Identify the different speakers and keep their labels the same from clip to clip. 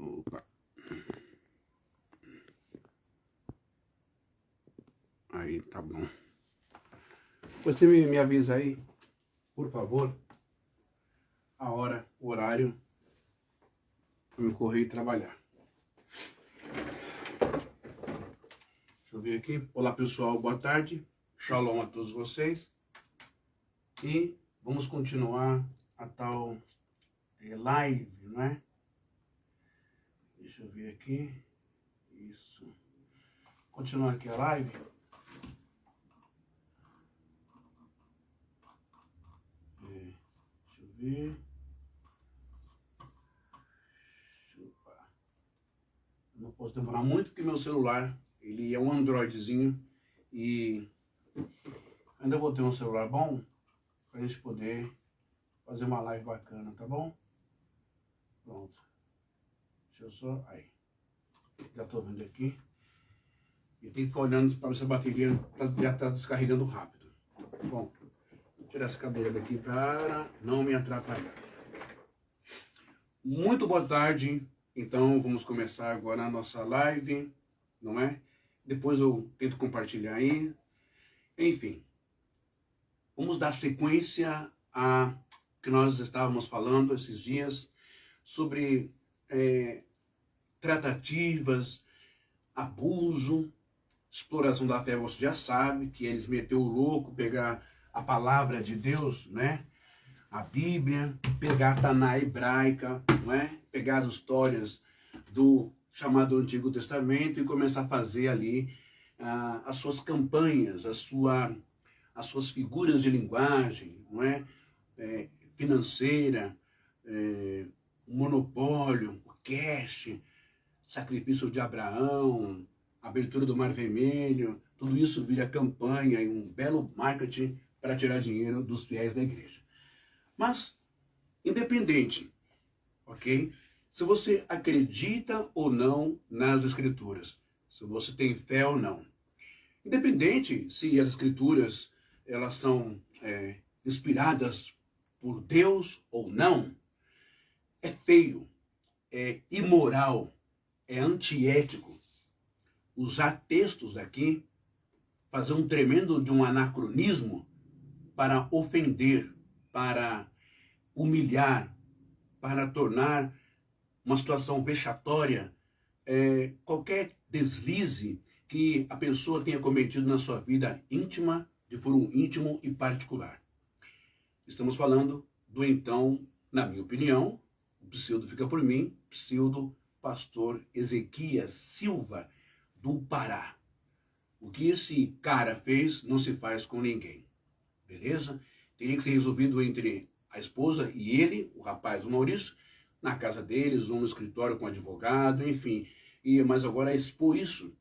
Speaker 1: Opa. Aí, tá bom. Você me avisa aí, por favor, a hora, o horário, para me correr e trabalhar. Deixa eu ver aqui. Olá, pessoal, boa tarde. Shalom a todos vocês. E vamos continuar a tal live, não é? Deixa eu ver aqui. Isso. Continuar aqui a live. Deixa eu ver. Não posso demorar muito porque meu celular, ele é um Androidzinho e ainda vou ter um celular bom para a gente poder fazer uma live bacana, tá bom? Pronto. Deixa eu só... Aí. Já tô vendo aqui. E tem que ficar olhando para ver se a bateria já está descarregando rápido. Bom, vou tirar essa cadeira daqui para não me atrapalhar. Muito boa tarde. Então, vamos começar agora a nossa live, não é? Depois eu tento compartilhar aí. Enfim, vamos dar sequência a que nós estávamos falando esses dias sobre tratativas, abuso, exploração da fé. Você já sabe que eles meteu o louco, pegar a palavra de Deus, né? A Bíblia, pegar a Taná hebraica, não é? Pegar as histórias do chamado Antigo Testamento e começar a fazer ali as suas campanhas, as suas figuras de linguagem, não é? Financeira, monopólio, o cash, sacrifício de Abraão, abertura do Mar Vermelho, tudo isso vira campanha e um belo marketing para tirar dinheiro dos fiéis da igreja. Mas, independente, ok? Se você acredita ou não nas Escrituras, se você tem fé ou não, independente se as Escrituras elas são inspiradas por Deus ou não, é feio, é imoral, é antiético usar textos daqui, fazer um tremendo de um anacronismo para ofender, para humilhar, para tornar uma situação vexatória qualquer deslize que a pessoa tenha cometido na sua vida íntima, de foro íntimo e particular. Estamos falando do então, na minha opinião, o pseudo fica por mim, pseudo pastor Ezequias Silva, do Pará. O que esse cara fez não se faz com ninguém, beleza? Teria que ser resolvido entre a esposa e ele, o rapaz, o Maurício, na casa deles, ou no escritório com advogado, enfim. Mas agora expor isso.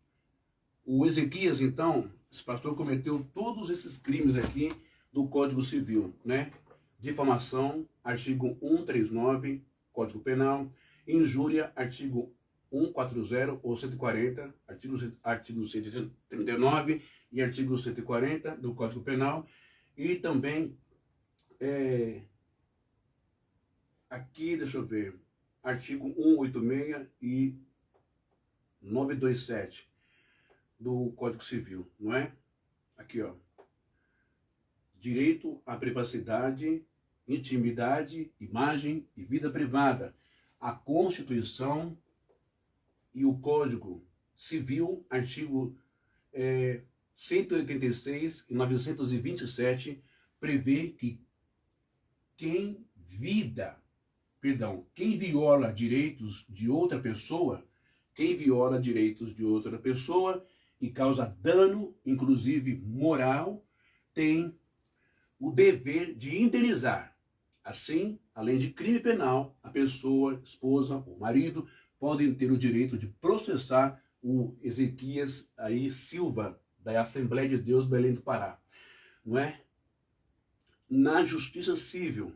Speaker 1: O Ezequias, então, esse pastor cometeu todos esses crimes aqui do Código Civil, né? Difamação, artigo 139, Código Penal. Injúria, artigo 140 ou 140, artigo 139 e artigo 140 do Código Penal. E também, aqui, deixa eu ver, artigo 186 e 927 do Código Civil, não é? Aqui, ó. Direito à privacidade, intimidade, imagem e vida privada. A Constituição e o Código Civil, artigo 186 e 927, prevê que quem viola direitos de outra pessoa, e causa dano, inclusive moral, tem o dever de indenizar. Assim, além de crime penal, a pessoa, esposa ou marido, podem ter o direito de processar o Ezequias aí Silva, da Assembleia de Deus Belém do Pará, não é? Na Justiça Civil,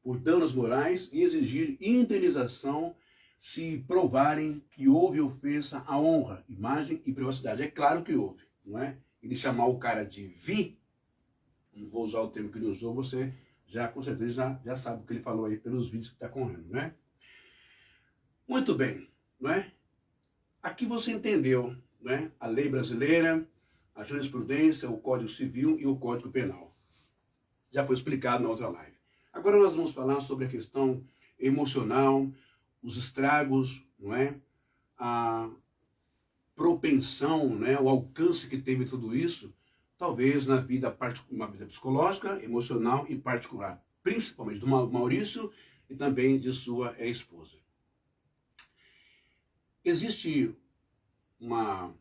Speaker 1: por danos morais, e exigir indenização se provarem que houve ofensa à honra, imagem e privacidade. É claro que houve, não é? Ele chamar o cara de não vou usar o termo que ele usou, você já com certeza já sabe o que ele falou aí pelos vídeos que está correndo, né? Muito bem, não é? Aqui você entendeu, né? A lei brasileira, a jurisprudência, o Código Civil e o Código Penal. Já foi explicado na outra live. Agora nós vamos falar sobre a questão emocional, os estragos, não é? A propensão, né? O alcance que teve tudo isso, talvez na vida, uma vida psicológica, emocional e particular, principalmente do Maurício e também de sua esposa. Existe uma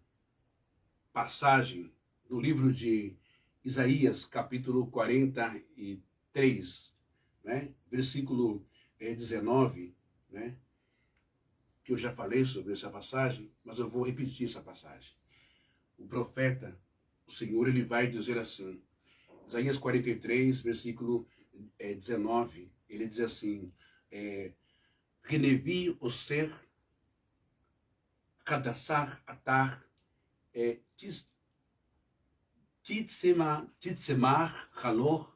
Speaker 1: passagem do livro de Isaías, capítulo 43, né? Versículo 19, né? Que eu já falei sobre essa passagem, mas eu vou repetir essa passagem. O profeta, o Senhor, ele vai dizer assim, Isaías 43, versículo 19, ele diz assim, Renevi Oser, Kadassar Atar, Titsemar Halor,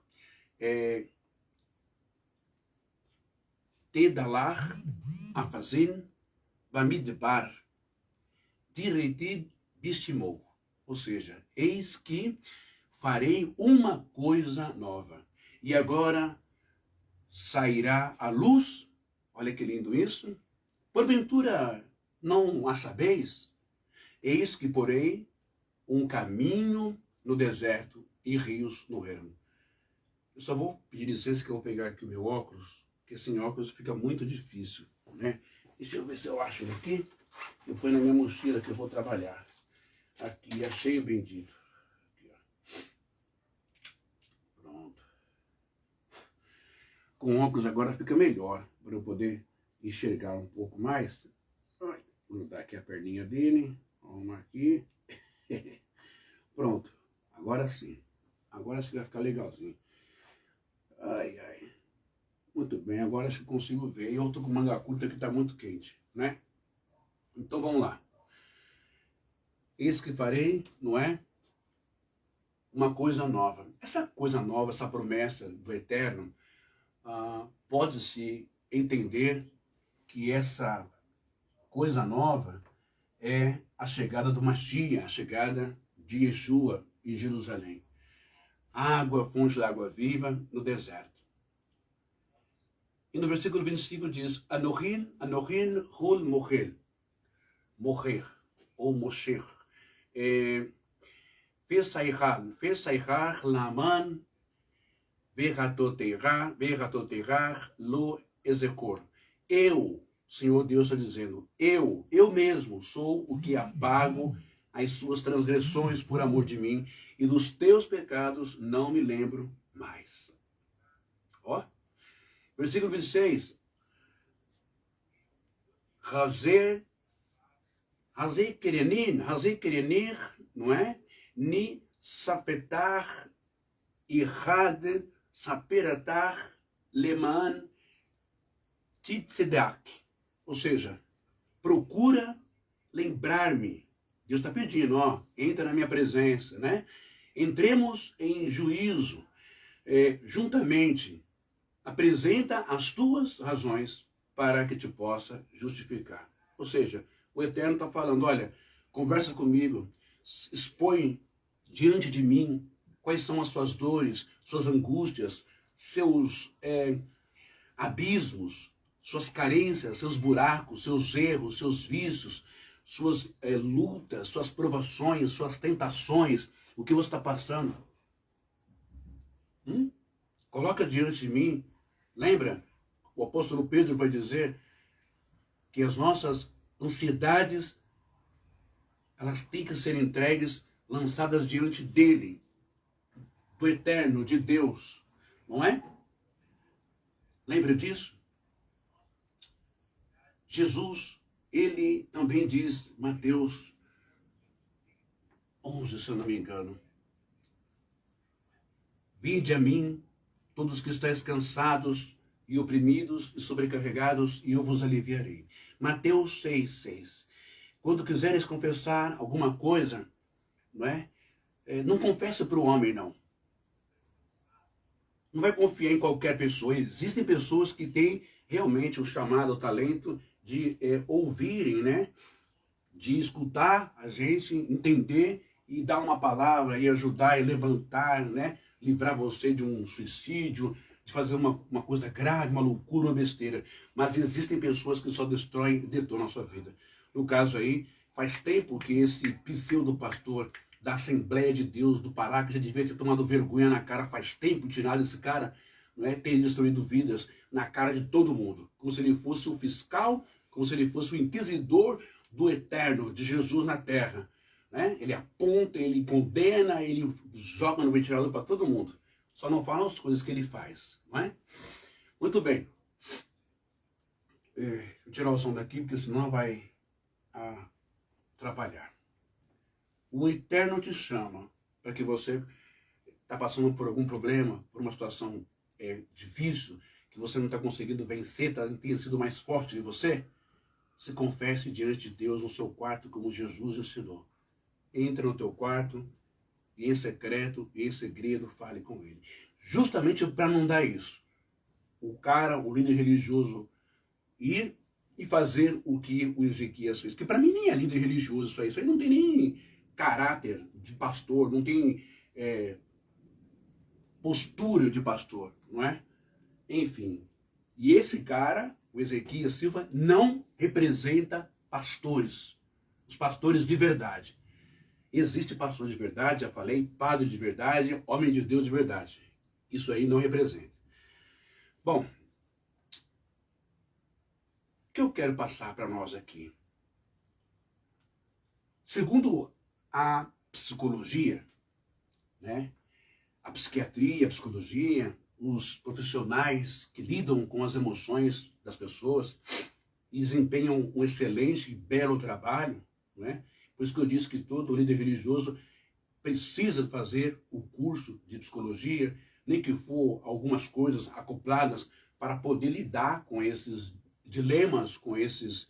Speaker 1: Tedalar Afazin, Bamidbar, Diretid Bistimou. Ou seja, eis que farei uma coisa nova. E agora sairá a luz. Olha que lindo isso. Porventura não a sabeis? Eis que porei um caminho no deserto e rios no ermo. Eu só vou pedir licença que eu vou pegar aqui o meu óculos, porque sem óculos fica muito difícil, né? Deixa eu ver se eu acho ele aqui. Eu ponho na minha mochila que eu vou trabalhar. Aqui, achei o bendito. Aqui, ó. Pronto. Com óculos agora fica melhor, para eu poder enxergar um pouco mais. Vou dar aqui a perninha dele. Vamos aqui. Pronto. Agora sim. Agora sim vai ficar legalzinho. Ai, ai. Muito bem, agora eu consigo ver. Eu tô com manga curta que está muito quente, né? Então vamos lá. Eis que farei, não é? Uma coisa nova. Essa coisa nova, essa promessa do Eterno, pode-se entender que essa coisa nova é a chegada do Mashiach, a chegada de Yeshua em Jerusalém. Água, fonte de água viva no deserto. E no versículo 25 diz, Anohin, Anohin, Hul Mochel. Morrer, ou Mosher. Pesairar, Laman, Veratoterar, Lo Ezekor. Eu, Senhor Deus está dizendo, eu mesmo sou o que apago as suas transgressões por amor de mim, e dos teus pecados não me lembro mais. Ó, versículo 26. Razei kerenir, não é? Ni safetar, irrad, saperatar, leman, titzedak. Ou seja, procura lembrar-me. Deus está pedindo, ó, entra na minha presença, né? Entremos em juízo, juntamente. Apresenta as tuas razões para que te possa justificar. Ou seja, o Eterno está falando, olha, conversa comigo, expõe diante de mim quais são as suas dores, suas angústias, seus abismos, suas carências, seus buracos, seus erros, seus vícios, suas lutas, suas provações, suas tentações, o que você está passando. Coloca diante de mim. Lembra? O apóstolo Pedro vai dizer que as nossas ansiedades, elas têm que ser entregues, lançadas diante dele, do Eterno, de Deus, não é? Lembra disso? Jesus, ele também diz, Mateus 11, se eu não me engano, vinde a mim, todos que estáis cansados e oprimidos e sobrecarregados, e eu vos aliviarei. Mateus 6,6. Quando quiseres confessar alguma coisa, não é? Não confessa para o homem, não. Não vai confiar em qualquer pessoa. Existem pessoas que têm realmente o chamado, o talento de ouvirem, né? De escutar a gente, entender e dar uma palavra e ajudar e levantar, né? Livrar você de um suicídio, de fazer uma coisa grave, uma loucura, uma besteira. Mas existem pessoas que só destroem e detonam a sua vida. No caso aí, faz tempo que esse pseudo-pastor da Assembleia de Deus do Pará, que já devia ter tomado vergonha na cara faz tempo, tirado esse cara, né, tem destruído vidas na cara de todo mundo. Como se ele fosse o fiscal, como se ele fosse o inquisidor do eterno, de Jesus na terra. Né? Ele aponta, ele condena, ele joga no ventilador para todo mundo. Só não falam as coisas que ele faz. Não é? Muito bem. Vou tirar o som daqui, porque senão vai atrapalhar. O Eterno te chama para que você está passando por algum problema, por uma situação difícil, que você não está conseguindo vencer, tem sido mais forte de você. Se confesse diante de Deus no seu quarto, como Jesus ensinou. Entra no teu quarto, e em secreto, e em segredo, fale com ele. Justamente para não dar isso. O líder religioso, ir e fazer o que o Ezequias fez. Que para mim nem é líder religioso isso aí. Isso aí não tem nem caráter de pastor, não tem postura de pastor, não é? Enfim. E esse cara, o Ezequias Silva, não representa pastores. Os pastores de verdade. Existe pastor de verdade, já falei, padre de verdade, homem de Deus de verdade. Isso aí não representa. Bom, o que eu quero passar para nós aqui? Segundo a psicologia, né, a psiquiatria, a psicologia, os profissionais que lidam com as emoções das pessoas e desempenham um excelente e belo trabalho, né? Por isso que eu disse que todo líder religioso precisa fazer o curso de psicologia, nem que for algumas coisas acopladas para poder lidar com esses dilemas, com essas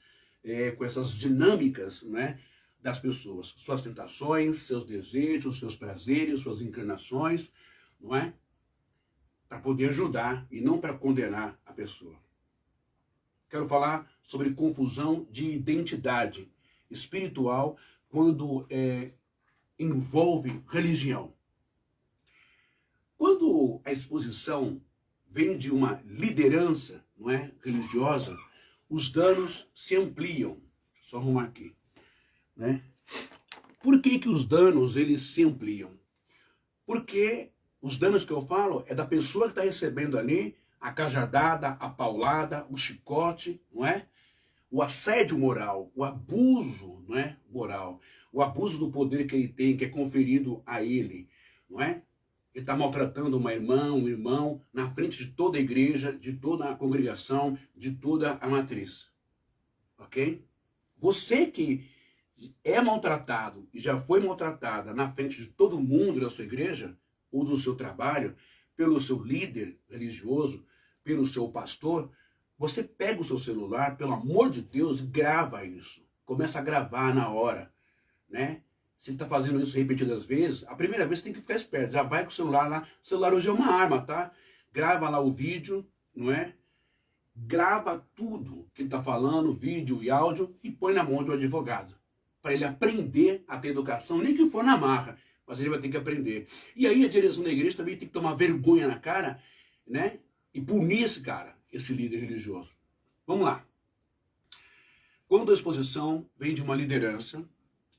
Speaker 1: dinâmicas, né, das pessoas. Suas tentações, seus desejos, seus prazeres, suas inclinações, não é? Para poder ajudar e não para condenar a pessoa. Quero falar sobre confusão de identidade espiritual quando envolve religião. Quando a exposição vem de uma liderança, não é, religiosa, os danos se ampliam. Deixa eu só arrumar aqui, né? Por que os danos eles se ampliam? Porque os danos que eu falo é da pessoa que está recebendo ali a cajadada, a paulada, o chicote, não é? O assédio moral, o abuso, não é, moral, o abuso do poder que ele tem, que é conferido a ele, não é? Ele está maltratando uma irmã, um irmão, na frente de toda a igreja, de toda a congregação, de toda a matriz. Ok? Você que é maltratado e já foi maltratada na frente de todo mundo da sua igreja, ou do seu trabalho, pelo seu líder religioso, pelo seu pastor, você pega o seu celular, pelo amor de Deus, e grava isso. Começa a gravar na hora, né? Se está fazendo isso repetidas vezes, a primeira vez você tem que ficar esperto. Já vai com o celular lá. O celular hoje é uma arma, tá? Grava lá o vídeo, não é? Grava tudo que ele está falando, vídeo e áudio, e põe na mão de um advogado. Para ele aprender a ter educação, nem que for na marra, mas ele vai ter que aprender. E aí a direção da igreja também tem que tomar vergonha na cara, né? E punir esse cara, esse líder religioso. Vamos lá. Quando a exposição vem de uma liderança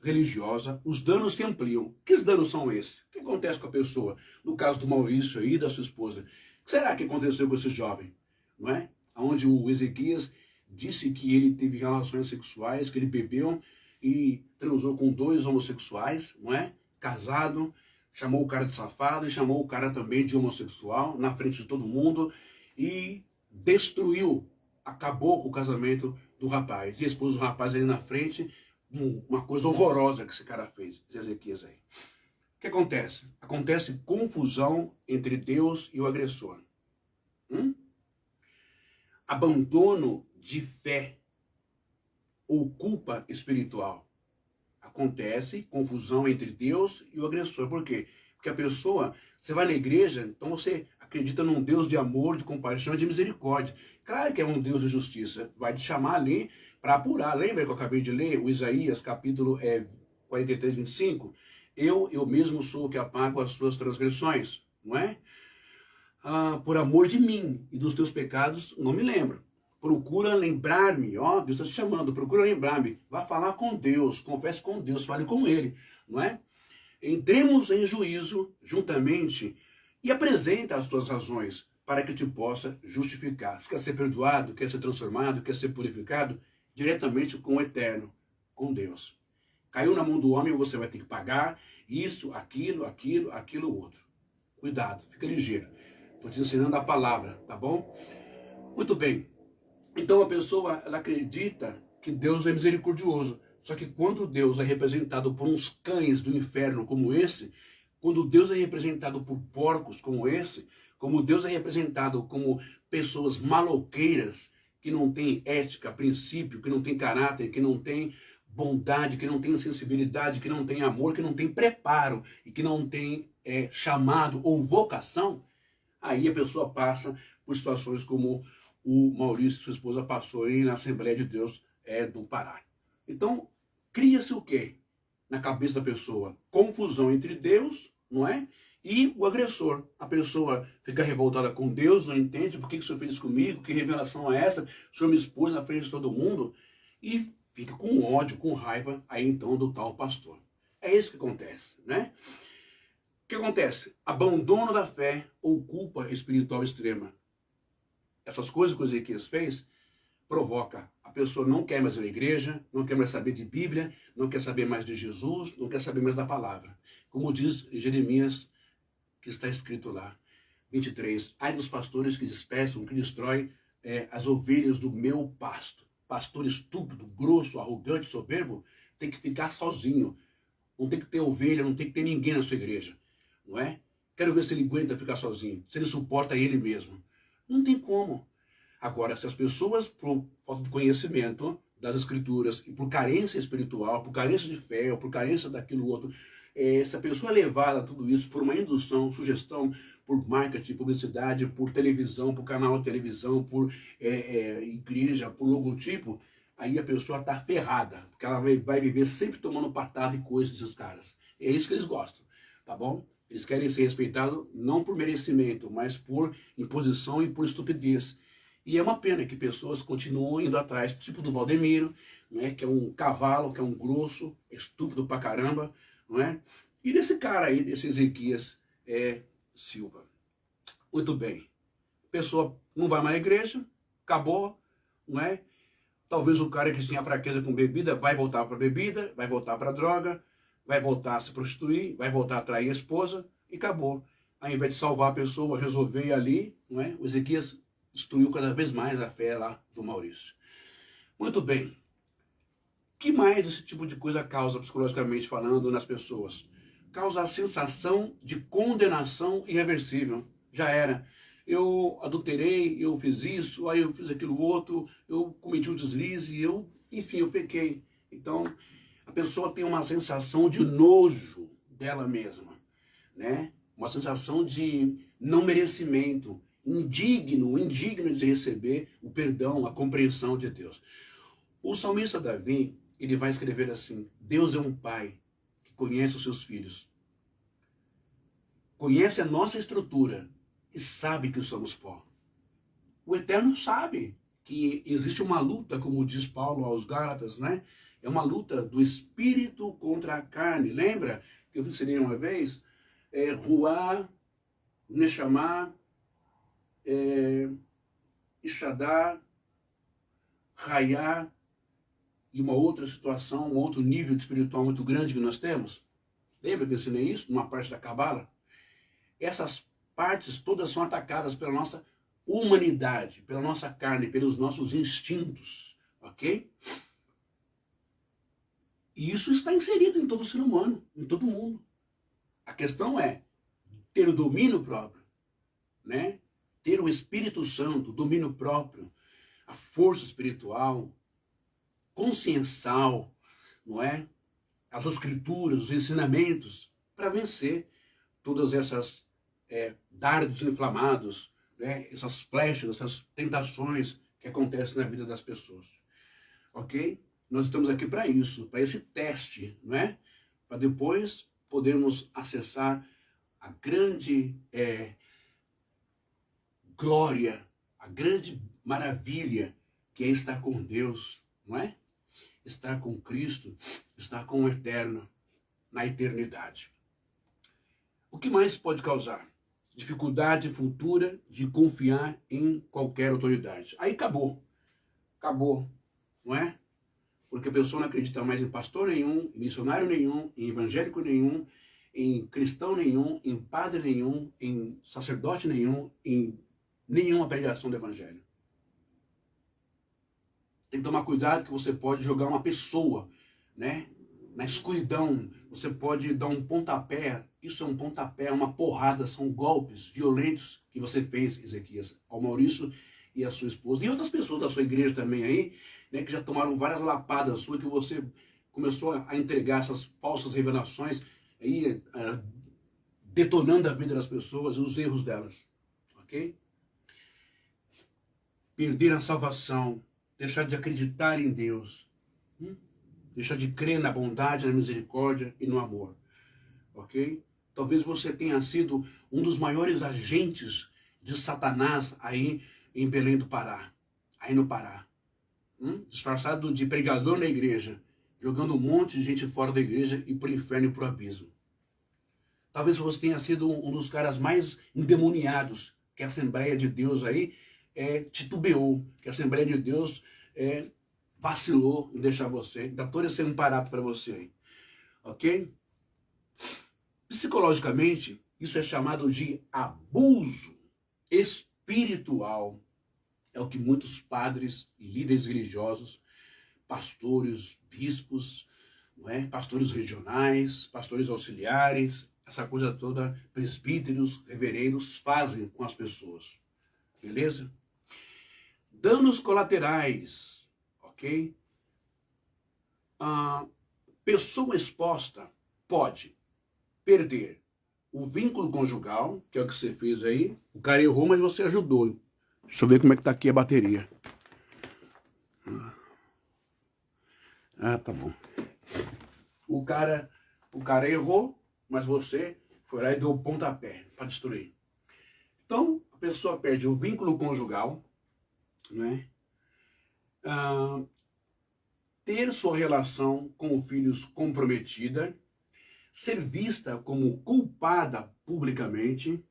Speaker 1: religiosa, os danos se ampliam. Que danos são esses? O que acontece com a pessoa? No caso do Maurício aí, da sua esposa. O que será que aconteceu com esse jovem? Não é? Onde o Ezequias disse que ele teve relações sexuais, que ele bebeu e transou com 2 homossexuais, não é? Casado, chamou o cara de safado e chamou o cara também de homossexual na frente de todo mundo e destruiu, acabou com o casamento do rapaz. E expôs o rapaz ali na frente, uma coisa horrorosa que esse cara fez, esse Ezequias aí. O que acontece? Acontece confusão entre Deus e o agressor. Abandono de fé ou culpa espiritual. Acontece confusão entre Deus e o agressor. Por quê? Porque a pessoa, você vai na igreja, então você acredita num Deus de amor, de compaixão e de misericórdia. Claro que é um Deus de justiça. Vai te chamar ali para apurar. Lembra que eu acabei de ler o Isaías, capítulo 43, 25? Eu mesmo sou o que apago as suas transgressões, não é? Por amor de mim e dos teus pecados, não me lembro. Procura lembrar-me, ó, Deus está te chamando, procura lembrar-me. Vá falar com Deus, confesse com Deus, fale com Ele, não é? Entremos em juízo juntamente e apresenta as tuas razões para que te possa justificar. Se quer ser perdoado, quer ser transformado, quer ser purificado, diretamente com o Eterno, com Deus. Caiu na mão do homem, você vai ter que pagar isso, aquilo, outro. Cuidado, fica ligeiro. Estou te ensinando a palavra, tá bom? Muito bem. Então a pessoa, ela acredita que Deus é misericordioso. Só que quando Deus é representado por uns cães do inferno como esse, quando Deus é representado por porcos como esse, como Deus é representado como pessoas maloqueiras, que não têm ética, princípio, que não têm caráter, que não têm bondade, que não têm sensibilidade, que não têm amor, que não têm preparo e que não têm chamado ou vocação, aí a pessoa passa por situações como o Maurício e sua esposa passou aí na Assembleia de Deus do Pará. Então, cria-se o quê? Na cabeça da pessoa? Confusão entre Deus, não é? E o agressor. A pessoa fica revoltada com Deus, não entende por que o Senhor fez isso comigo, que revelação é essa? O Senhor me expôs na frente de todo mundo e fica com ódio, com raiva aí então do tal pastor. É isso que acontece, né? O que acontece? Abandono da fé ou culpa espiritual extrema. Essas coisas que o Ezequias fez provoca. A pessoa não quer mais ir à igreja, não quer mais saber de Bíblia, não quer saber mais de Jesus, não quer saber mais da palavra. Como diz Jeremias, que está escrito lá, 23. Ai dos pastores que dispersam, que destrói as ovelhas do meu pasto. Pastor estúpido, grosso, arrogante, soberbo, tem que ficar sozinho. Não tem que ter ovelha, não tem que ter ninguém na sua igreja. Não é? Quero ver se ele aguenta ficar sozinho, se ele suporta ele mesmo. Não tem como. Agora, se as pessoas, por falta de conhecimento das Escrituras, e por carência espiritual, por carência de fé, ou por carência daquilo outro, se a pessoa é levada a tudo isso por uma indução, sugestão, por marketing, publicidade, por televisão, por canal de televisão, por igreja, por logotipo, aí a pessoa está ferrada, porque ela vai viver sempre tomando patada e coisa desses caras. É isso que eles gostam, tá bom? Eles querem ser respeitados não por merecimento, mas por imposição e por estupidez. E é uma pena que pessoas continuam indo atrás, tipo do Valdemiro, né, que é um cavalo, que é um grosso, estúpido pra caramba, não é? E desse cara aí, desse Ezequias Silva. Muito bem. A pessoa não vai mais à igreja, acabou, não é? Talvez o cara que tinha fraqueza com bebida vai voltar para bebida, vai voltar para droga, vai voltar a se prostituir, vai voltar a trair a esposa e acabou. Ao invés de salvar a pessoa, resolver ir ali, não é? O Ezequias destruiu cada vez mais a fé lá do Maurício. Muito bem. O que mais esse tipo de coisa causa, psicologicamente falando, nas pessoas? Causa a sensação de condenação irreversível. Já era. Eu adulterei, eu fiz isso, aí eu fiz aquilo outro, eu cometi um deslize, enfim, eu pequei. Então, a pessoa tem uma sensação de nojo dela mesma, né? Uma sensação de não merecimento, indigno de receber o perdão, a compreensão de Deus. O salmista Davi, ele vai escrever assim: Deus é um pai que conhece os seus filhos, conhece a nossa estrutura e sabe que somos pó. O Eterno sabe que existe uma luta, como diz Paulo aos Gálatas, né? É uma luta do espírito contra a carne. Lembra que eu ensinei uma vez? Ruá, Neshama, Ishadá, Raiá, e uma outra situação, um outro nível espiritual muito grande que nós temos. Lembra que eu ensinei isso? Numa parte da Cabala? Essas partes todas são atacadas pela nossa humanidade, pela nossa carne, pelos nossos instintos, ok? E isso está inserido em todo ser humano, em todo mundo. A questão é ter o domínio próprio, né? Ter o Espírito Santo, o domínio próprio, a força espiritual, consciencial, não é? As escrituras, os ensinamentos, para vencer todas essas dardos inflamados, né? Essas flechas, essas tentações que acontecem na vida das pessoas. Ok? Nós estamos aqui para isso, para esse teste, não é? Para depois podermos acessar a grande glória, a grande maravilha que é estar com Deus, não é? Estar com Cristo, estar com o Eterno na eternidade. O que mais pode causar? Dificuldade futura de confiar em qualquer autoridade. Aí acabou. Acabou, não é? Porque a pessoa não acredita mais em pastor nenhum, em missionário nenhum, em evangélico nenhum, em cristão nenhum, em padre nenhum, em sacerdote nenhum, em nenhuma pregação do evangelho. Tem que tomar cuidado que você pode jogar uma pessoa, né, na escuridão. Você pode dar um pontapé. Isso é um pontapé, é uma porrada, são golpes violentos que você fez, Ezequias, ao Maurício e a sua esposa. E outras pessoas da sua igreja também aí, né, que já tomaram várias lapadas suas, que você começou a entregar essas falsas revelações, aí, detonando a vida das pessoas e os erros delas. Ok? Perder a salvação, deixar de acreditar em Deus, deixar de crer na bondade, na misericórdia e no amor. Ok? Talvez você tenha sido um dos maiores agentes de Satanás aí em Belém do Pará, aí no Pará. Disfarçado de pregador na igreja, jogando um monte de gente fora da igreja e pro inferno e pro abismo. Talvez você tenha sido um dos caras mais endemoniados que a Assembleia de Deus aí titubeou, que a Assembleia de Deus vacilou em deixar você. Ainda todo esse parado para você aí. Ok? Psicologicamente, isso é chamado de abuso espiritual. É o que muitos padres e líderes religiosos, pastores, bispos, não é? Pastores regionais, pastores auxiliares, essa coisa toda, presbíteros, reverendos, fazem com as pessoas. Beleza? Danos colaterais, ok? A pessoa exposta pode perder o vínculo conjugal, que é o que você fez aí. O cara errou, mas você ajudou. Deixa eu ver como é que tá aqui a bateria. Tá bom. O cara errou, mas você foi lá e deu o pontapé para destruir. Então, a pessoa perde o vínculo conjugal, né? Ter sua relação com filhos comprometida, ser vista como culpada publicamente,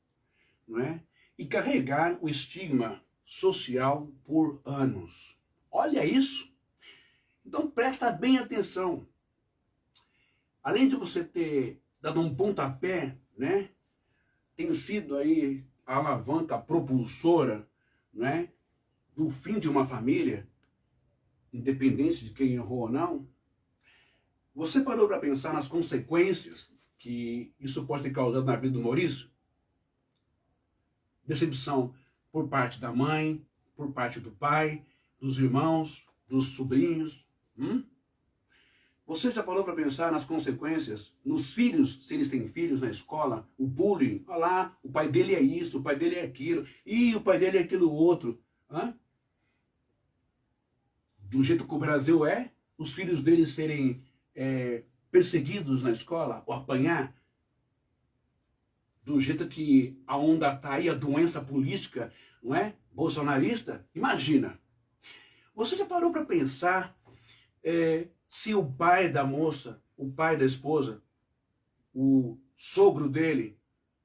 Speaker 1: não é? E carregar o estigma social por anos. Olha isso! Então presta bem atenção. Além de você ter dado um pontapé, né? Tem sido aí a alavanca propulsora, né? Do fim de uma família, independente de quem errou ou não. Você parou para pensar nas consequências que isso pode ter causado na vida do Maurício? Decepção por parte da mãe, por parte do pai, dos irmãos, dos sobrinhos. Você já parou para pensar nas consequências, nos filhos, se eles têm filhos na escola, o bullying? Olha lá, o pai dele é isso, o pai dele é aquilo, e o pai dele é aquilo outro. Do jeito que o Brasil é, os filhos deles serem perseguidos na escola, ou apanhar, do jeito que a onda está aí, a doença política, não é? Bolsonarista, imagina. Você já parou para pensar se o pai da moça, o pai da esposa, o sogro dele,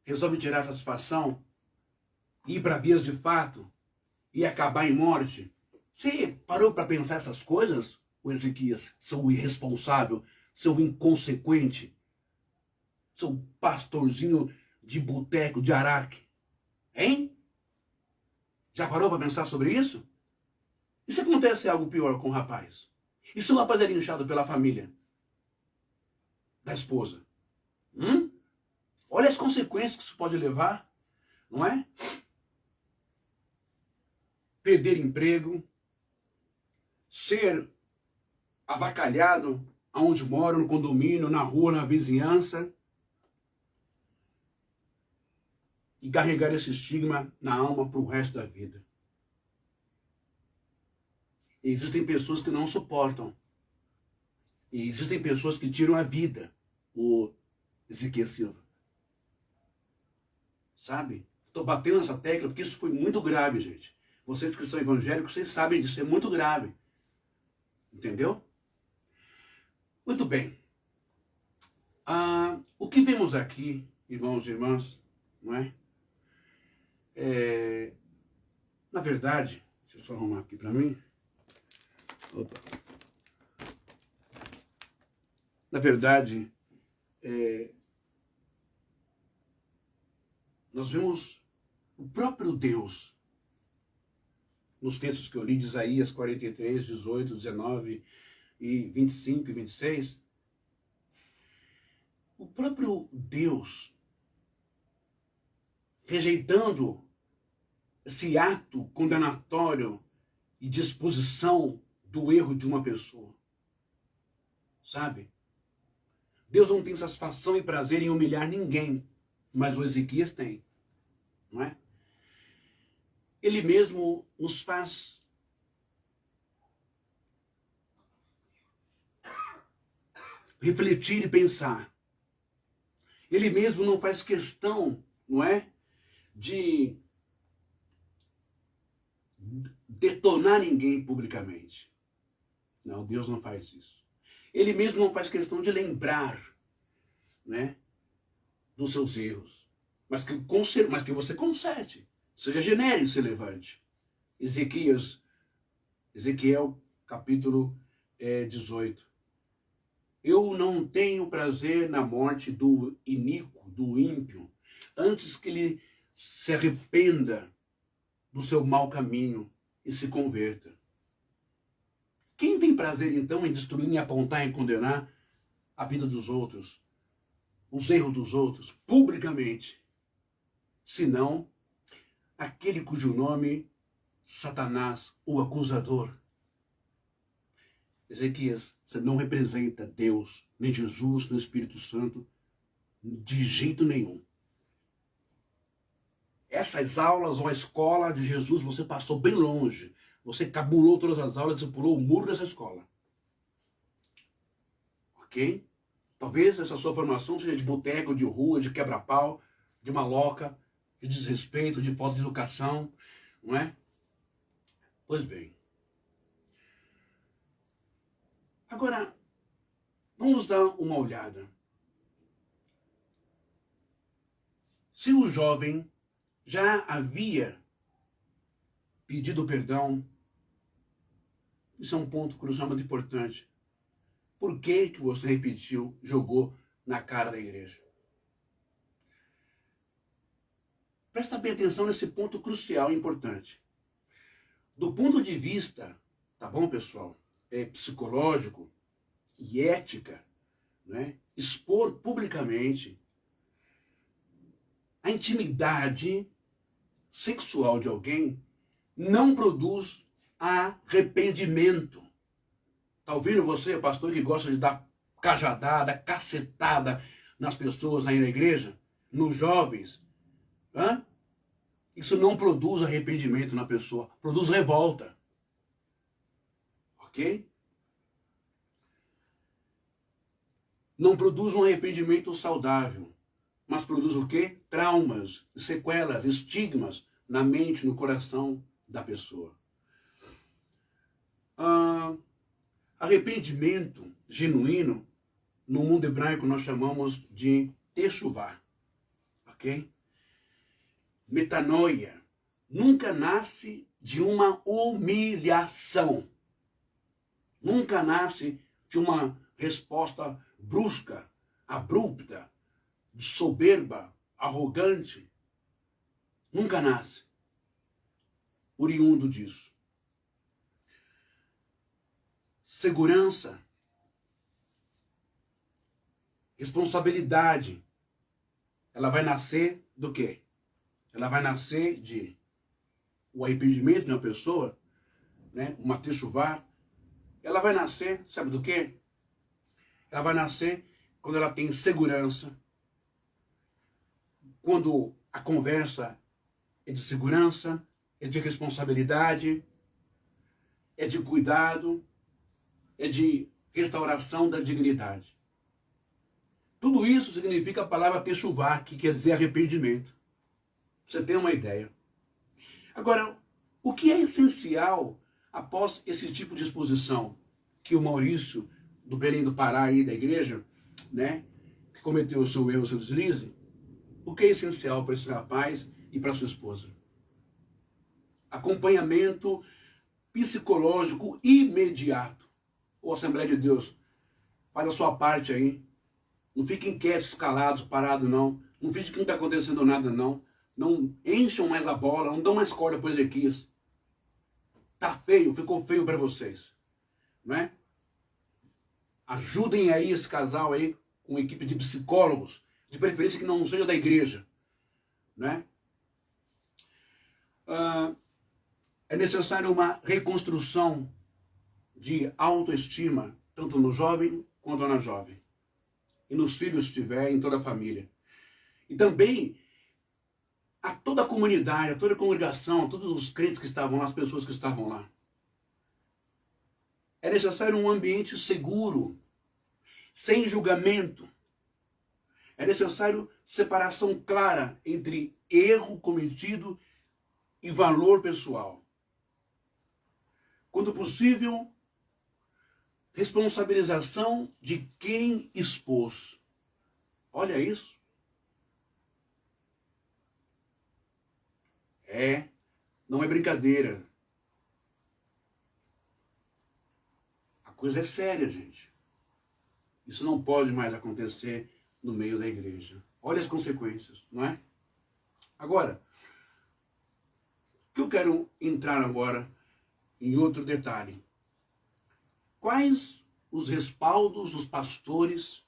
Speaker 1: resolve tirar satisfação, ir para vias de fato e acabar em morte? Você parou para pensar essas coisas, o Ezequias, seu irresponsável, seu inconsequente, seu pastorzinho de boteco, de Araque? Hein? Já parou para pensar sobre isso? E se acontece algo pior com o rapaz? E se o rapaz é linchado pela família da esposa? Olha as consequências que isso pode levar, não é? Perder emprego, ser avacalhado aonde mora, no condomínio, na rua, na vizinhança. e carregar esse estigma na alma para o resto da vida. E existem pessoas que não suportam. E existem pessoas que tiram a vida. O Ezequias Silva. Sabe? Estou batendo nessa tecla porque isso foi muito grave, gente. Vocês que são evangélicos, vocês sabem disso, é muito grave. Entendeu? Muito bem. O que vemos aqui, irmãos e irmãs, não é? Na verdade, deixa eu só arrumar aqui para mim. Opa. Na verdade, nós vemos o próprio Deus nos textos que eu li de Isaías 43, 18, 19 e 25 e 26. O próprio Deus rejeitando esse ato condenatório e disposição do erro de uma pessoa. Sabe? Deus não tem satisfação e prazer em humilhar ninguém, mas o Ezequias tem, não é? Ele mesmo nos faz refletir e pensar. Ele mesmo não faz questão, não é, de detonar ninguém publicamente. Não, Deus não faz isso. Ele mesmo não faz questão de lembrar, né, dos seus erros. Mas que você conserte. Seja genérico, se levante. Ezequiel, capítulo 18. Eu não tenho prazer na morte do iníquo, do ímpio, antes que ele se arrependa do seu mau caminho e se converta. Quem tem prazer, então, em destruir, em apontar, em condenar a vida dos outros, os erros dos outros, publicamente, senão aquele cujo nome, Satanás, o acusador. Ezequias, você não representa Deus, nem Jesus, nem Espírito Santo, de jeito nenhum. Essas aulas ou a escola de Jesus, você passou bem longe. Você cabulou todas as aulas e pulou o muro dessa escola. Ok? Talvez essa sua formação seja de boteco, de rua, de quebra-pau, de maloca, de desrespeito, de falta de educação, não é? Pois bem. Agora, vamos dar uma olhada. Se o jovem já havia pedido perdão, isso é um ponto crucial, muito importante. Por que você repetiu, jogou na cara da igreja? Presta bem atenção nesse ponto crucial e importante. Do ponto de vista, tá bom, pessoal? Psicológico e ética, né? Expor publicamente a intimidade sexual de alguém não produz arrependimento. Tá ouvindo você, pastor, que gosta de dar cajadada, cacetada nas pessoas aí na igreja, nos jovens? Isso não produz arrependimento na pessoa, produz revolta. Ok? Não produz um arrependimento saudável, mas produz o quê? Traumas, sequelas, estigmas na mente, no coração da pessoa. Arrependimento genuíno, no mundo hebraico nós chamamos de techuvá, ok? Metanoia nunca nasce de uma humilhação. Nunca nasce de uma resposta brusca, abrupta, soberba, arrogante. Nunca nasce oriundo disso. Segurança, responsabilidade, ela vai nascer do quê? Ela vai nascer de o arrependimento de uma pessoa, né? Uma techuvá. Ela vai nascer, sabe do quê? Ela vai nascer quando ela tem segurança, quando A conversa é de segurança, é de responsabilidade, é de cuidado, é de restauração da dignidade. Tudo isso significa a palavra techuvá, que quer dizer arrependimento. Você tem uma ideia. Agora, o que é essencial após esse tipo de exposição que o Maurício, do Belém do Pará, aí da igreja, né, que cometeu o seu erro, o seu deslize, o que é essencial para esse rapaz e para sua esposa? Acompanhamento psicológico imediato. Ô Assembleia de Deus, faz a sua parte aí. Não fiquem quietos, calados, parados, não. Não finge que não está acontecendo nada, não. Não encham mais a bola, não dão mais corda para o Ezequias. Tá feio, ficou feio para vocês. Não é? Ajudem aí esse casal aí com uma equipe de psicólogos, de preferência que não seja da igreja. Né? É necessário uma reconstrução de autoestima, tanto no jovem quanto na jovem. E nos filhos se tiver, em toda a família. E também a toda a comunidade, a toda a congregação, a todos os crentes que estavam lá, as pessoas que estavam lá. É necessário um ambiente seguro, sem julgamento. É necessário separação clara entre erro cometido e valor pessoal. Quando possível, responsabilização de quem expôs. Olha isso. Não é brincadeira. A coisa é séria, gente. Isso não pode mais acontecer no meio da igreja. Olha as consequências, não é? Agora, o que eu quero entrar agora em outro detalhe. Quais os respaldos dos pastores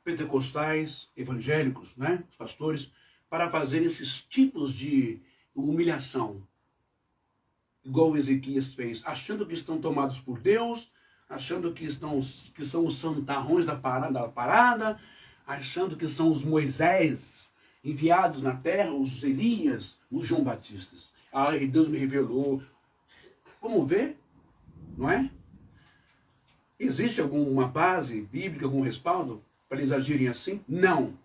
Speaker 1: pentecostais, evangélicos, né? Os pastores, para fazer esses tipos de humilhação? Igual o Ezequias fez, achando que estão tomados por Deus, achando que são os santarrões da parada, achando que são os Moisés enviados na terra, os Elias, os João Batistas. Ai, Deus me revelou. Vamos ver, não é? Existe alguma base bíblica, algum respaldo para eles agirem assim? Não.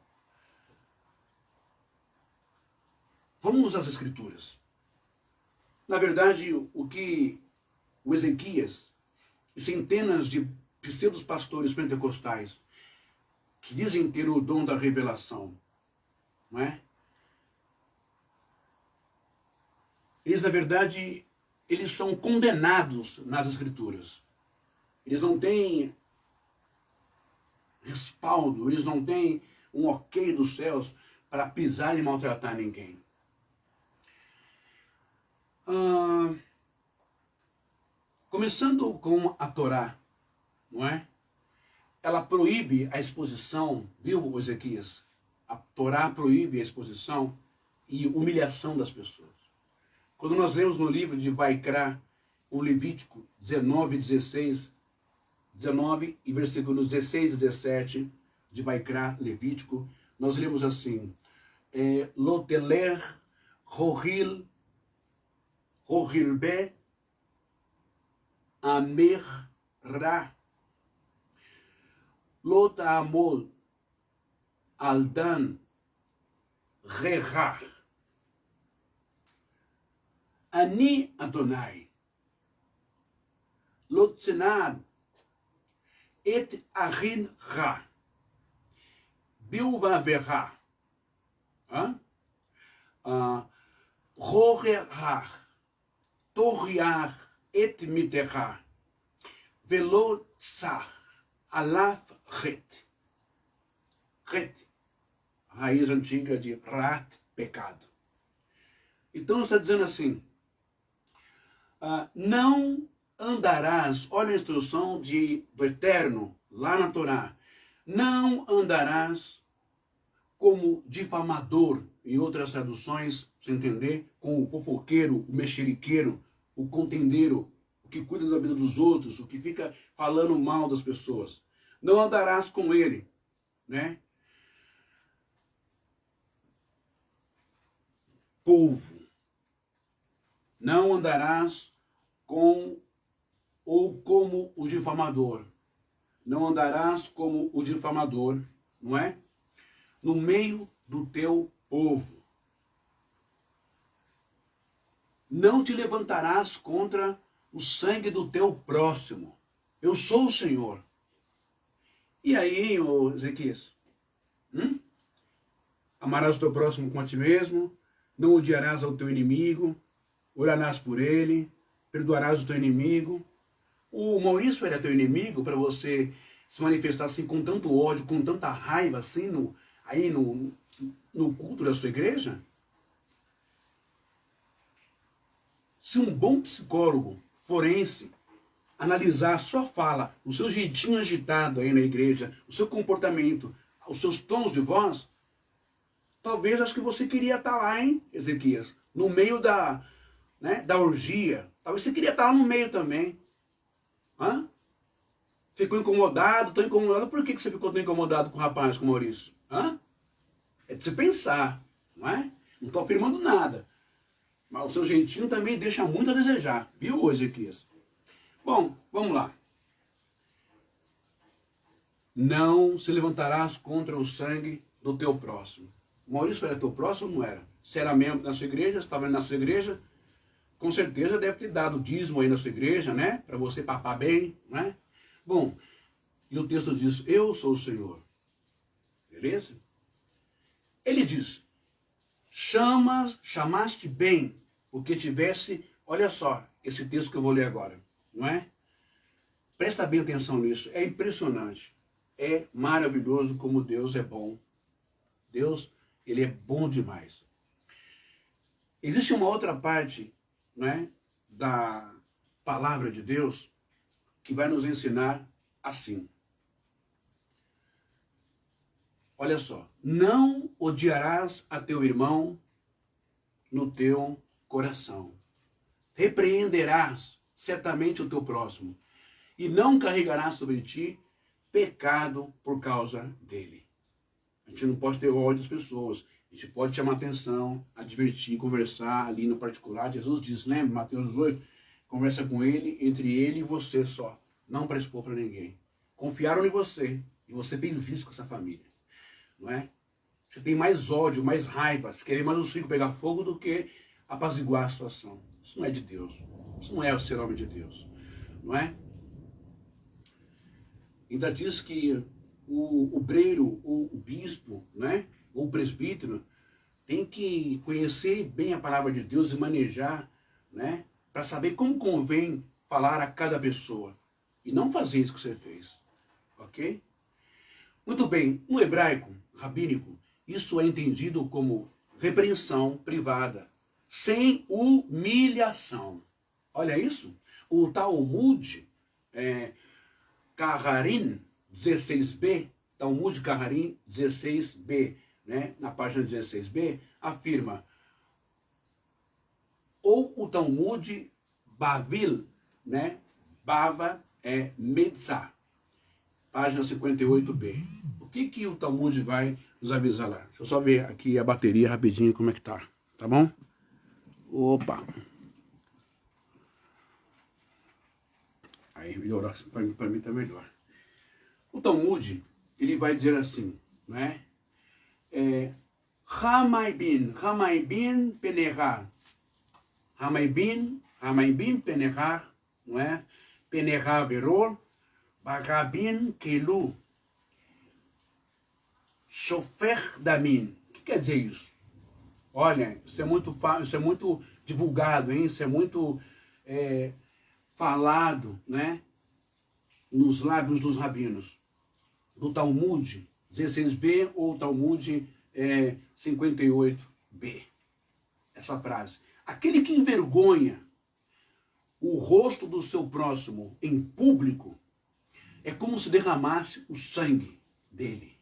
Speaker 1: Vamos às Escrituras. Na verdade, o que o Ezequias e centenas de pseudos pastores pentecostais que dizem ter o dom da revelação, não é? Eles, na verdade, eles são condenados nas Escrituras. Eles não têm respaldo, eles não têm um ok dos céus para pisar e maltratar ninguém. Começando com a Torá, não é? Ela proíbe a exposição, viu, Ezequias? A Torá proíbe a exposição e humilhação das pessoas. Quando nós lemos no livro de Vaikra, o Levítico 19 e versículos 16 e 17 de Vaikra, Levítico, nós lemos assim: Loteler rohil rohilbe amer ra lota amol aldan rerah ani Adonai lotzenad et arin ra bilva verra rorerah torriar et miterra velo tsar alaf ret. Ret, raiz antiga de rat, pecado. Então está dizendo assim, não andarás, olha a instrução do Eterno, lá na Torá, não andarás como difamador, em outras traduções, você entender, com o fofoqueiro, o mexeriqueiro, o contendeiro, o que cuida da vida dos outros, o que fica falando mal das pessoas. Não andarás com ele, né? povo. Não andarás com ou como o difamador. Não andarás como o difamador, não é? No meio do teu povo. Não te levantarás contra o sangue do teu próximo. Eu sou o Senhor. E aí, ô Ezequias? Amarás o teu próximo com a ti mesmo, não odiarás ao teu inimigo, orarás por ele, perdoarás o teu inimigo. O Maurício era teu inimigo para você se manifestar assim com tanto ódio, com tanta raiva assim no culto da sua igreja? Se um bom psicólogo forense analisar a sua fala, o seu jeitinho agitado aí na igreja, o seu comportamento, os seus tons de voz, talvez acho que você queria estar lá, hein, Ezequias? No meio da orgia. Talvez você queria estar lá no meio também. Hã? Ficou incomodado? Estou incomodado. Por que você ficou tão incomodado com o rapaz, com o Maurício? Hã? É de se pensar, não é? Não estou afirmando nada. Mas o seu jeitinho também deixa muito a desejar. Viu, Ezequias? Bom, vamos lá. Não se levantarás contra o sangue do teu próximo. O Maurício era teu próximo ou não era? Se era membro da sua igreja, se estava na sua igreja, com certeza deve ter dado dízimo aí na sua igreja, né? Para você papar bem, né? Bom, e o texto diz, eu sou o Senhor. Beleza? Ele diz, chamaste bem, porque tivesse, olha só, esse texto que eu vou ler agora, não é? Presta bem atenção nisso, é impressionante, é maravilhoso como Deus é bom. Deus, ele é bom demais. Existe uma outra parte, né, da palavra de Deus que vai nos ensinar assim. Olha só, não odiarás a teu irmão no teu coração. Repreenderás certamente o teu próximo e não carregarás sobre ti pecado por causa dele. A gente não pode ter ódio das pessoas. A gente pode chamar atenção, advertir, conversar ali no particular. Jesus diz, lembra? Mateus 18, conversa com ele, entre ele e você só. Não para expor para ninguém. Confiaram em você e você fez isso com essa família. Não é? Você tem mais ódio, mais raiva, você quer mais o circo pegar fogo do que apaziguar a situação. Isso não é de Deus. Isso não é ser homem de Deus. Não é? Ainda diz que o obreiro, o bispo, né? O presbítero, tem que conhecer bem a palavra de Deus e manejar, né? Para saber como convém falar a cada pessoa. E não fazer isso que você fez. Ok? Muito bem, no hebraico rabínico, isso é entendido como repreensão privada, sem humilhação. Olha isso. O Talmud Kaharim 16b, Talmud Kaharim 16b, né, na página 16b, afirma, ou o Talmud Bavil, né, Bava é Metzah, página 58b. O que o Talmud vai nos avisar lá? Deixa eu só ver aqui a bateria rapidinho como é que tá bom? Opa! Aí melhorou, para mim tá melhor. O Talmud, ele vai dizer assim, né? Hamaibin Penerah. Hamaibin Penerah, não é? Penerah Veror, Barabin Kelu, Shofer Damin. O que quer dizer isso? Olha, isso é muito divulgado, hein? Isso é muito falado, né? Nos lábios dos rabinos. Do Talmud 16b ou Talmud 58b. Essa frase. Aquele que envergonha o rosto do seu próximo em público é como se derramasse o sangue dele.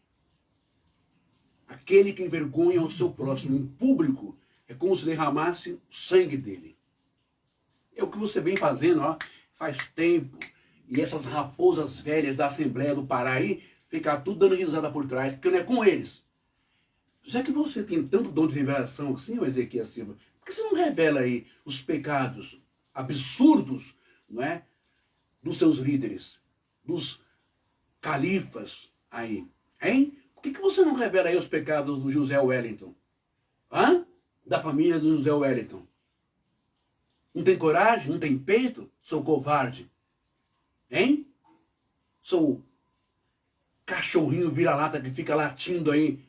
Speaker 1: Aquele que envergonha o seu próximo em público é como se derramasse o sangue dele. É o que você vem fazendo, ó, faz tempo. E essas raposas velhas da Assembleia do Pará aí, ficam tudo dando risada por trás, porque não é com eles. Já que você tem tanto dom de revelação assim, o Ezequias Silva, por que você não revela aí os pecados absurdos, não é, dos seus líderes, dos califas aí, hein? Por que você não revela aí os pecados do José Wellington? Hã? Da família do José Wellington? Não tem coragem? Não tem peito? Sou covarde. Hein? Sou cachorrinho vira-lata que fica latindo aí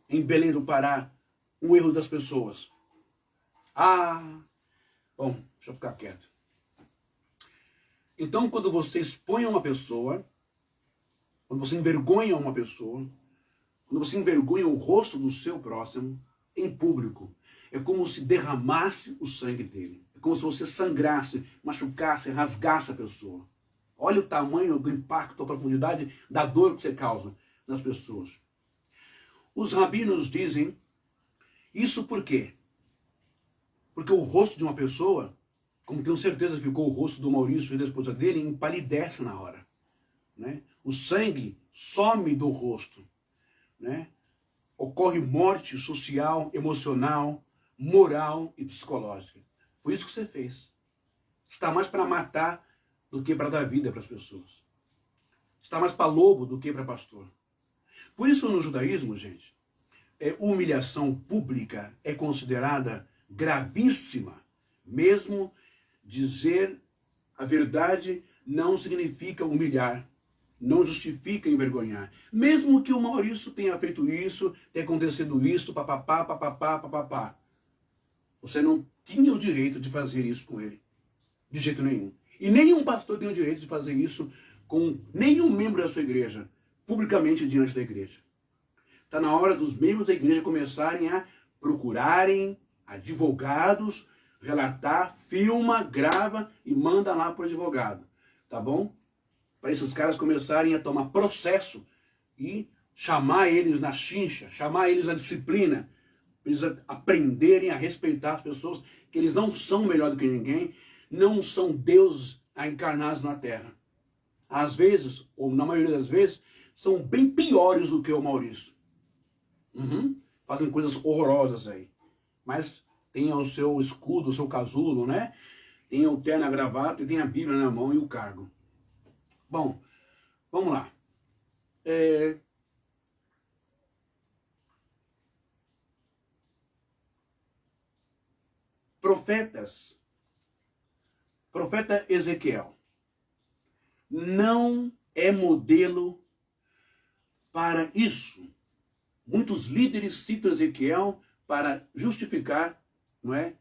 Speaker 1: em Belém do Pará. O erro das pessoas. Ah, bom, deixa eu ficar quieto. Então, quando você expõe uma pessoa, quando você envergonha uma pessoa, quando você envergonha o rosto do seu próximo em público, é como se derramasse o sangue dele. É como se você sangrasse, machucasse, rasgasse a pessoa. Olha o tamanho do impacto, a profundidade da dor que você causa nas pessoas. Os rabinos dizem isso por quê? Porque o rosto de uma pessoa, como tenho certeza que ficou o rosto do Maurício e da esposa dele, empalidece na hora. Né? O sangue some do rosto. Né? Ocorre morte social, emocional, moral e psicológica. Foi isso que você fez. Está mais para matar do que para dar vida para as pessoas. Está mais para lobo do que para pastor. Por isso, no judaísmo, gente, humilhação pública é considerada gravíssima. Mesmo dizer a verdade não significa humilhar, não justifica envergonhar. Mesmo que o Maurício tenha feito isso, tenha acontecido isso, papapá, papapá, papapá. Você não tinha o direito de fazer isso com ele. De jeito nenhum. E nenhum pastor tem o direito de fazer isso com nenhum membro da sua igreja, publicamente diante da igreja. Está na hora dos membros da igreja começarem a procurarem advogados, relatar, filma, grava e manda lá para o advogado. Tá bom? Para esses caras começarem a tomar processo e chamar eles na chincha, chamar eles na disciplina, para eles aprenderem a respeitar as pessoas, que eles não são melhor do que ninguém, não são deuses encarnados na Terra. Às vezes, ou na maioria das vezes, são bem piores do que o Maurício. Fazem coisas horrorosas aí. Mas tem o seu escudo, o seu casulo, né? Tem o terno, a gravata, e tem a Bíblia na mão e o cargo. Bom, vamos lá. Profeta Ezequiel não é modelo para isso. Muitos líderes citam Ezequiel para justificar, não é,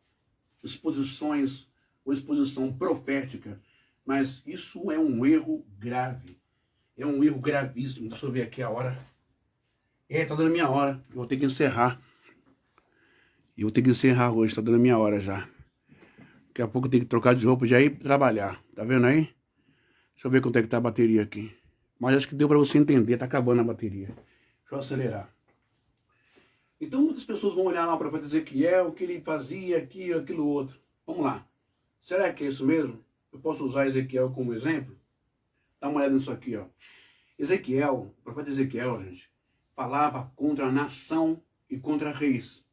Speaker 1: exposições ou exposição profética, mas isso é um erro grave. É um erro gravíssimo. Deixa eu ver aqui a hora. Tá dando minha hora. Eu vou ter que encerrar. Hoje, tá dando minha hora já. Daqui a pouco eu tenho que trocar de roupa e já ir trabalhar. Tá vendo aí? Deixa eu ver quanto é que tá a bateria aqui. Mas acho que deu para você entender, tá acabando a bateria. Deixa eu acelerar. Então muitas pessoas vão olhar lá para o profeta Ezequiel, o que ele fazia, aquilo outro. Vamos lá. Será que é isso mesmo? Eu posso usar Ezequiel como exemplo? Dá uma olhada nisso aqui, ó. Ezequiel, o profeta Ezequiel, gente, falava contra a nação e contra reis,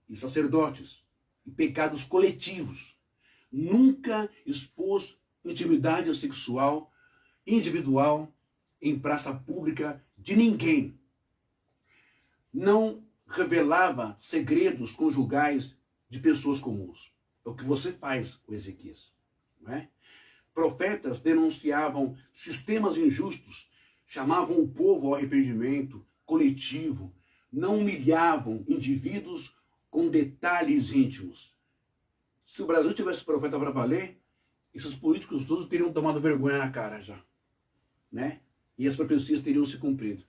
Speaker 1: e sacerdotes, e pecados coletivos. Nunca expôs intimidade sexual, individual, em praça pública de ninguém. Não revelava segredos conjugais de pessoas comuns. É o que você faz com Ezequias. Não é? Profetas denunciavam sistemas injustos, chamavam o povo ao arrependimento coletivo, não humilhavam indivíduos com detalhes íntimos. Se o Brasil tivesse profeta para valer, esses políticos todos teriam tomado vergonha na cara já. Né? E as profecias teriam se cumprido.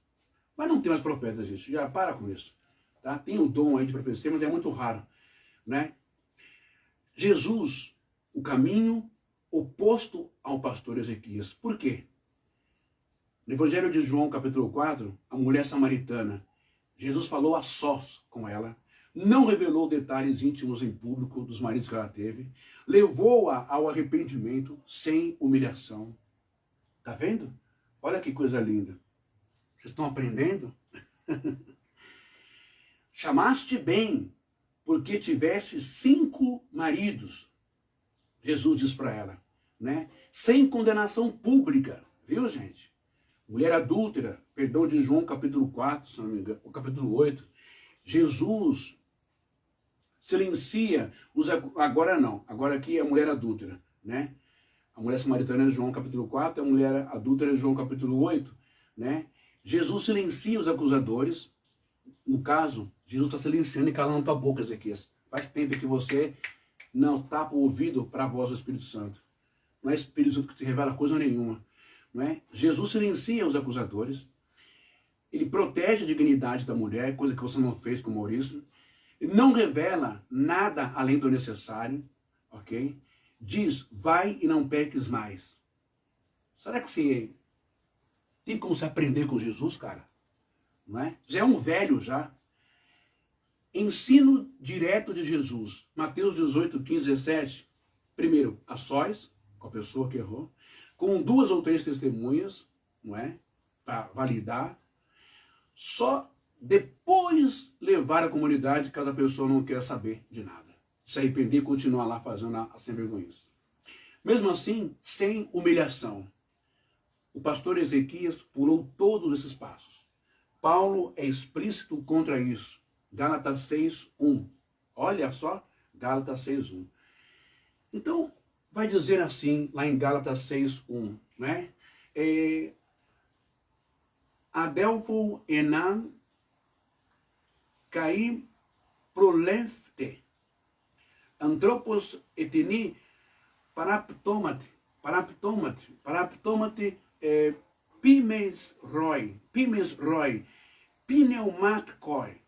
Speaker 1: Mas não tem mais profeta, gente. Já para com isso. Tá? Tem o dom aí de profecia, mas é muito raro. Né? Jesus, o caminho oposto ao pastor Ezequias. Por quê? No Evangelho de João, capítulo 4, a mulher samaritana, Jesus falou a sós com ela, não revelou detalhes íntimos em público dos maridos que ela teve, levou-a ao arrependimento sem humilhação. Tá vendo? Olha que coisa linda. Vocês estão aprendendo? chamaste bem, porque tivesse 5 maridos. Jesus diz para ela, né? Sem condenação pública, viu, gente? Mulher adúltera, perdão de João capítulo 4, se não me engano, o capítulo 8. Jesus silencia os... Agora não, agora aqui é a mulher adúltera, né? A mulher samaritana é João capítulo 4, a mulher adúltera é João capítulo 8, né? Jesus silencia os acusadores. No caso, Jesus está silenciando e calando tua boca, Ezequias. Faz tempo que você não tapa o ouvido para a voz do Espírito Santo. Não é Espírito Santo que te revela coisa nenhuma. Não é? Jesus silencia os acusadores. Ele protege a dignidade da mulher, coisa que você não fez com Maurício. Ele não revela nada além do necessário. Ok? Diz, vai e não peques mais. Será que você tem como se aprender com Jesus, cara? Não é? Já é um velho já. Ensino direto de Jesus. Mateus 18, 15, 17. Primeiro, a sós, com a pessoa que errou, com 2 ou 3 testemunhas, não é? Para validar. Só depois levar a comunidade, cada pessoa não quer saber de nada. Se arrepender e continuar lá fazendo a sem vergonhice. Mesmo assim, sem humilhação. O pastor Ezequias pulou todos esses passos. Paulo é explícito contra isso. Gálatas 6:1. Olha só, Gálatas 6:1. Então, vai dizer assim, lá em Gálatas 6:1, né? Adelfo enan kai prolefte anthropos etini paraptomate pimes roi pneumatkoi.